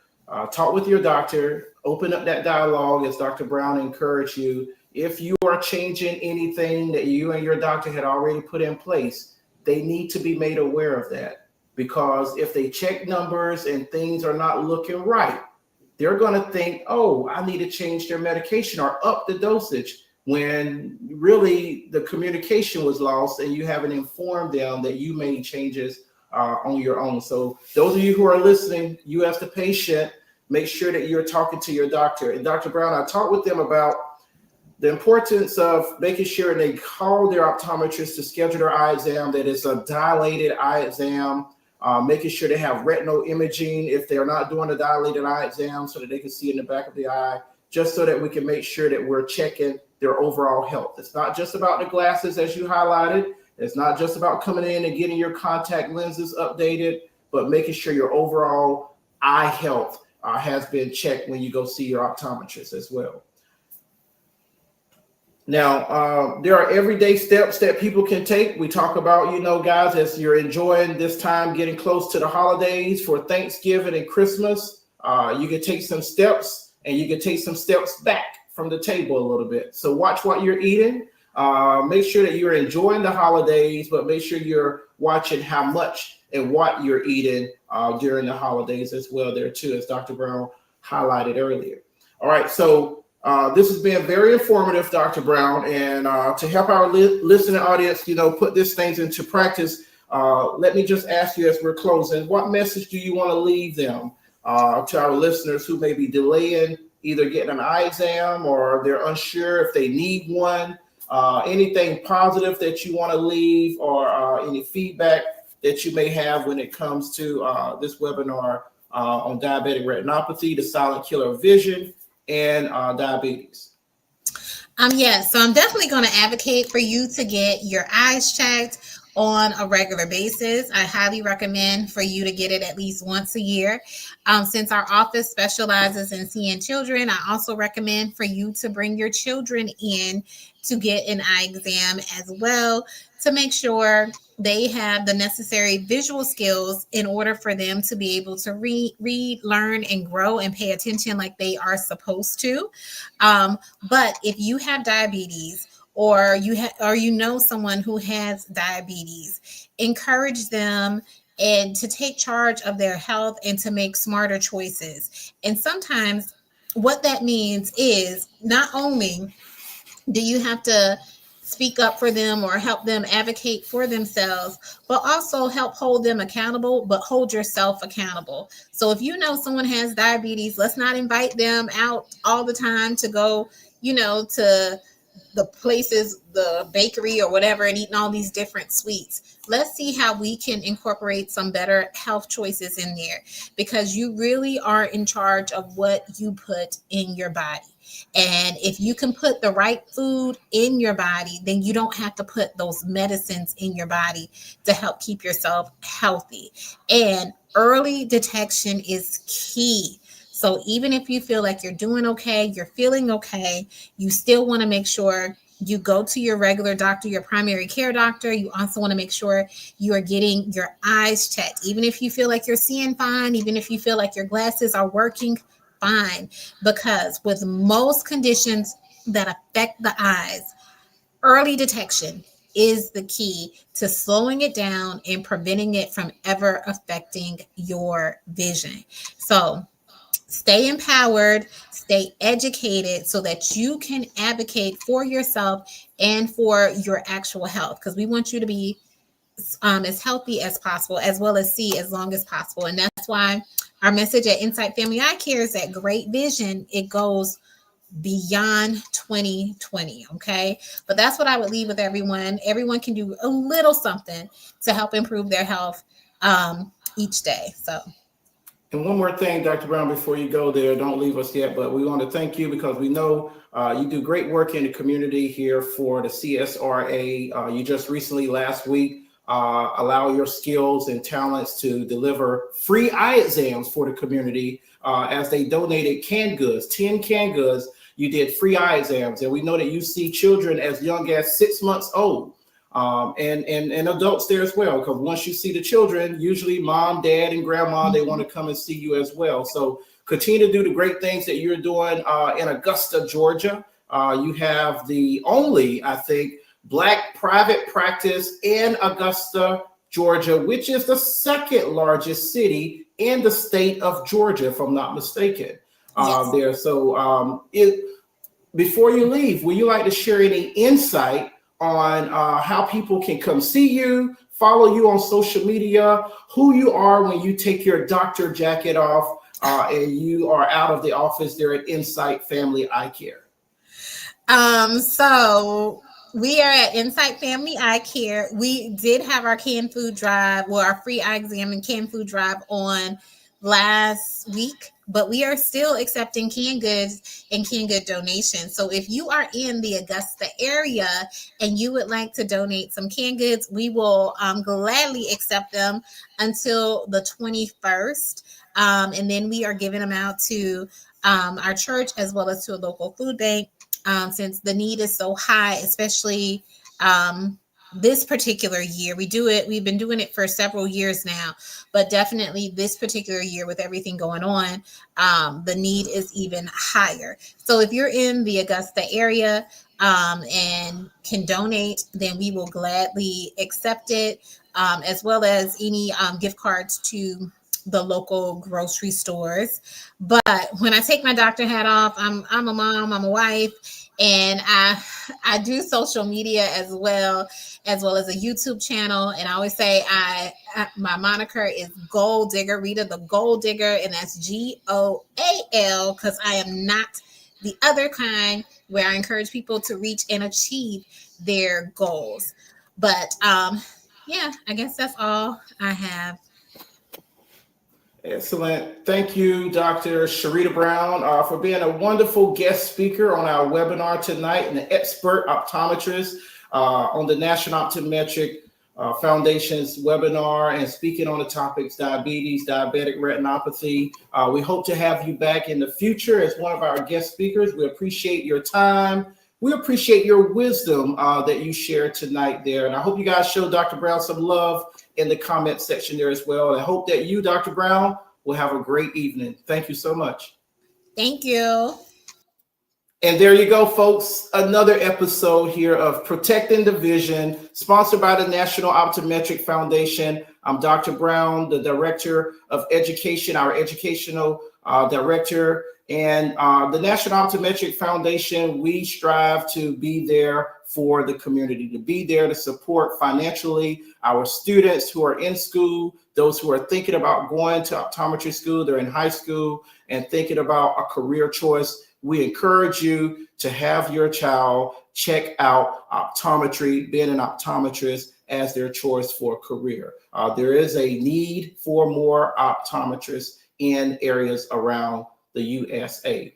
A: talk with your doctor, open up that dialogue as Dr. Brown encouraged you. If you are changing anything that you and your doctor had already put in place, they need to be made aware of that, because if they check numbers and things are not looking right, they're going to think, oh, I need to change their medication or up the dosage, when really the communication was lost and you haven't informed them that you made changes on your own. So those of you who are listening, you as the patient, make sure that you're talking to your doctor. And Dr. Brown, I talked with them about the importance of making sure they call their optometrist to schedule their eye exam, that it's a dilated eye exam, making sure they have retinal imaging if they're not doing a dilated eye exam, so that they can see in the back of the eye, just so that we can make sure that we're checking their overall health. It's not just about the glasses, as you highlighted. It's not just about coming in and getting your contact lenses updated, but making sure your overall eye health has been checked when you go see your optometrist as well. Now, there are everyday steps that people can take. We talk about, guys, as you're enjoying this time, getting close to the holidays for Thanksgiving and Christmas, you can take some steps, and you can take some steps back from the table a little bit. So watch what you're eating. Make sure that you're enjoying the holidays, but make sure you're watching how much and what you're eating during the holidays as well there too, as Dr. Brown highlighted earlier. All right, so this has been very informative, Dr. Brown, and to help our listening audience, put these things into practice, let me just ask you as we're closing, what message do you want to leave them to our listeners who may be delaying either getting an eye exam, or they're unsure if they need one? Anything positive that you want to leave, or any feedback that you may have when it comes to this webinar on diabetic retinopathy, the silent killer of vision, and diabetes?
B: Yes, so I'm definitely going to advocate for you to get your eyes checked on a regular basis. I highly recommend for you to get it at least once a year. Since our office specializes in seeing children, I also recommend for you to bring your children in to get an eye exam as well, to make sure they have the necessary visual skills in order for them to be able to read, learn, and grow and pay attention like they are supposed to. But if you have diabetes, or you know someone who has diabetes, encourage them and to take charge of their health and to make smarter choices. And sometimes what that means is not only do you have to speak up for them or help them advocate for themselves, but also help hold them accountable, but hold yourself accountable. So if you know someone has diabetes, let's not invite them out all the time to go, to the places, the bakery or whatever, and eating all these different sweets. Let's see how we can incorporate some better health choices in there, because you really are in charge of what you put in your body. And if you can put the right food in your body, then you don't have to put those medicines in your body to help keep yourself healthy. And early detection is key. So even if you feel like you're doing okay, you're feeling okay, you still want to make sure you go to your regular doctor, your primary care doctor. You also want to make sure you are getting your eyes checked. Even if you feel like you're seeing fine, even if you feel like your glasses are working fine, because with most conditions that affect the eyes, early detection is the key to slowing it down and preventing it from ever affecting your vision. So stay empowered, stay educated so that you can advocate for yourself and for your actual health, because we want you to be as healthy as possible, as well as see as long as possible. And that's why our message at Insight Family Eye Care is that great vision, it goes beyond 2020. Okay. But that's what I would leave with everyone. Everyone can do a little something to help improve their health each day. So.
A: And one more thing, Dr. Brown, before you go there, don't leave us yet, but we want to thank you because we know you do great work in the community here for the CSRA. You just recently, last week, allow your skills and talents to deliver free eye exams for the community as they donated canned goods, 10 canned goods. You did free eye exams, and we know that you see children as young as 6 months old. And adults there as well, because once you see the children, usually mom, dad, and grandma, they want to come and see you as well. So continue to do the great things that you're doing in Augusta, Georgia. You have the only, I think, Black private practice in Augusta, Georgia, which is the second largest city in the state of Georgia, if I'm not mistaken.
B: Yes.
A: There. So before you leave, would you like to share any insight on how people can come see you, follow you on social media, who you are when you take your doctor jacket off and you are out of the office there at Insight Family Eye Care?
B: So we are at Insight Family Eye Care. We did have our canned food drive, well, our free eye exam and canned food drive on last week, but we are still accepting canned goods and canned good donations. So if you are in the Augusta area and you would like to donate some canned goods, we will gladly accept them until the 21st. And then we are giving them out to our church as well as to a local food bank. Since the need is so high, especially this particular year. We've been doing it for several years now, but definitely this particular year with everything going on, the need is even higher. So if you're in the Augusta area and can donate, then we will gladly accept it, as well as any gift cards to the local grocery stores. But when I take my doctor hat off, I'm a mom, I'm a wife, and I do social media as well as a YouTube channel. And I always say my moniker is Gold Digger, Rita the Gold Digger, and that's GOAL, because I am not the other kind where I encourage people to reach and achieve their goals. But yeah, I guess that's all I have.
A: Excellent. Thank you, Dr. Sharita Brown, for being a wonderful guest speaker on our webinar tonight, and an expert optometrist on the National Optometric Foundation's webinar, and speaking on the topics diabetes, diabetic retinopathy. We hope to have you back in the future as one of our guest speakers. We appreciate your time. We appreciate your wisdom that you shared tonight there. And I hope you guys show Dr. Brown some love in the comment section there as well. And I hope that you, Dr. Brown, will have a great evening. Thank you so much.
B: Thank you.
A: And there you go, folks. Another episode here of Protecting the Vision, sponsored by the National Optometric Foundation. I'm Dr. Brown, the Director of Education, our educational director. And the National Optometric Foundation, we strive to be there for the community, to be there to support financially our students who are in school, those who are thinking about going to optometry school, they're in high school and thinking about a career choice. we encourage you to have your child check out optometry, being an optometrist as their choice for a career. There is a need for more optometrists in areas around the USA.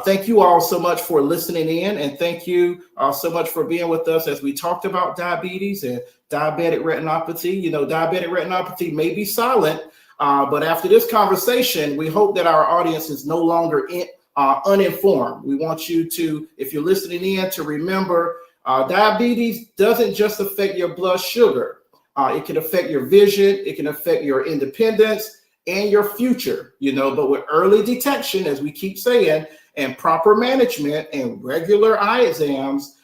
A: Thank you all so much for listening in, and thank you so much for being with us as we talked about diabetes and diabetic retinopathy. You know, diabetic retinopathy may be silent, but after this conversation, we hope that our audience is no longer uninformed. We want you to, if you're listening in, to remember diabetes doesn't just affect your blood sugar. It can affect your vision, it can affect your independence and your future, you know, but with early detection, as we keep saying, and proper management and regular eye exams,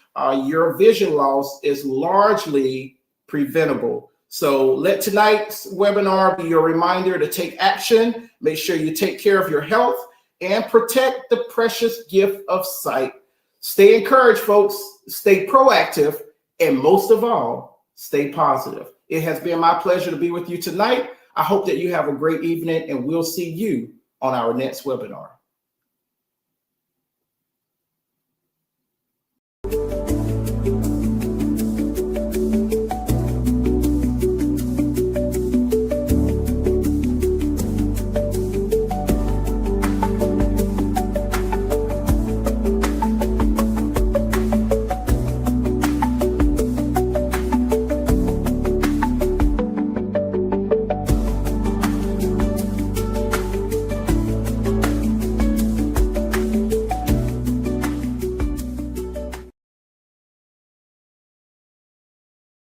A: your vision loss is largely preventable. So let tonight's webinar be your reminder to take action. Make sure you take care of your health and protect the precious gift of sight. Stay encouraged, folks. Stay proactive. And most of all, stay positive. It has been my pleasure to be with you tonight. I hope that you have a great evening, and we'll see you on our next webinar.